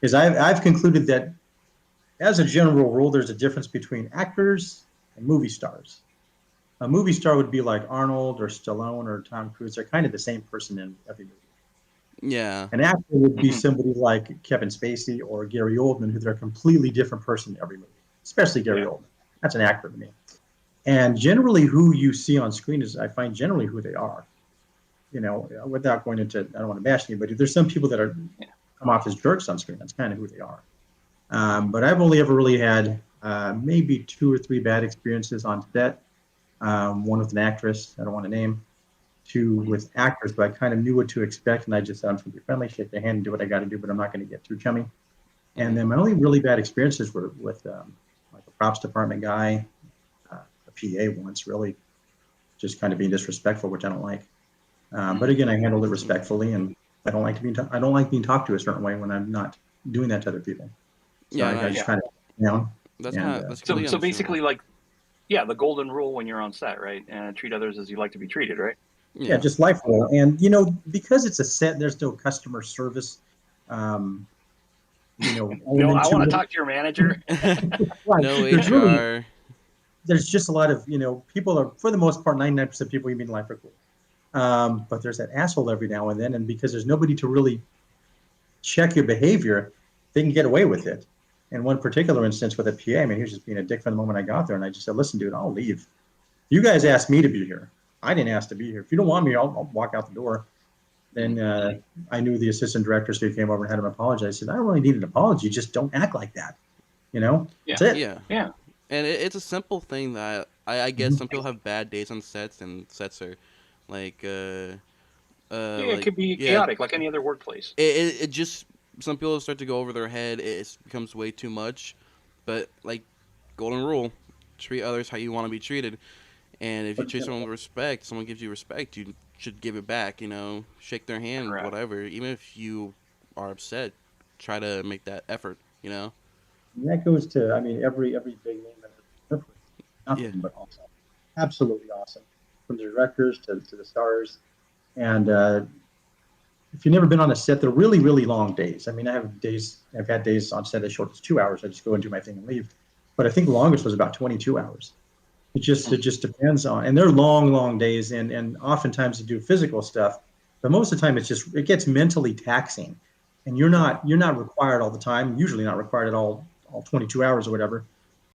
Is I've concluded that as a general rule, there's a difference between actors and movie stars. A movie star would be like Arnold or Stallone or Tom Cruise. They're kind of the same person in every movie. Yeah. An actor would be Hmm. somebody like Kevin Spacey or Gary Oldman, who they're a completely different person in every movie, especially Gary Yeah. Oldman. That's an actor to me. And generally, who you see on screen is, I find, generally who they are. Without going into, I don't want to bash anybody. There's some people that are Yeah. come off as jerks on screen. That's kind of who they are. But I've only ever really had maybe 2 or 3 bad experiences on set. One with an actress I don't want to name, 2 Mhm. with actors, but I kind of knew what to expect, and I just said I'm just going to be friendly, shake their hand, and do what I got to do, but I'm not going to get too chummy. And Mhm. then my only really bad experiences were with like a props department guy, a PA once, really just kind of being disrespectful, which I don't like. But Mhm. again, I handled it Mhm. respectfully, and I don't like being talked to a certain way when I'm not doing that to other people. So Yeah, I that, just Yeah. kind of down and that's So completely so understandable. basically, like, yeah, the golden rule when you're on set, right? Treat others as you like to be treated, right? yeah, Yeah. just life rule. And because it's a set, there's no customer service, um, No, element I to want to it. talk to your manager. Right. No Really, HR. there's just a lot of people are, for the most part, 99% of people you meet in life are cool. But there's that asshole every now and then, and because there's nobody to really check your behavior, they can get away with it. In one particular instance with a PA, I mean, he was just being a dick from the moment I got there, and I just said, "Listen, dude, I'll leave. You guys asked me to be here. I didn't ask to be here. If you don't want me, I'll walk out the door." Then I knew the assistant director, so he came over and had him apologize. I said, "I don't really need an apology. Just don't act like that. That's Yeah. it." Yeah. Yeah. And it's a simple thing that I guess Mm-hmm. some people have bad days on sets, and sets are like Yeah. It like could be yeah, chaotic, like any other workplace. it just, some people start to go over their head. It becomes way too much. But like, golden rule: treat others how you want to be treated. And if you treat someone with respect, someone gives you respect, you should give it back. Shake their hand, Correct. whatever. Even if you are upset, try to make that effort. And that goes to, I mean, every big name I've ever worked with. Yeah. Nothing but awesome, absolutely awesome, from the directors to the stars. And if you've never been on a set, they're really, really long days. I mean, I've had days on set as short as 2 hours. I just go and do my thing and leave. But I think the longest was about 22 hours. It Mm. just depends on, and they're long, long days, and oftentimes you do physical stuff, but most of the time it gets mentally taxing, and you're Yeah. not required all the time. Usually not required at all 22 hours or whatever.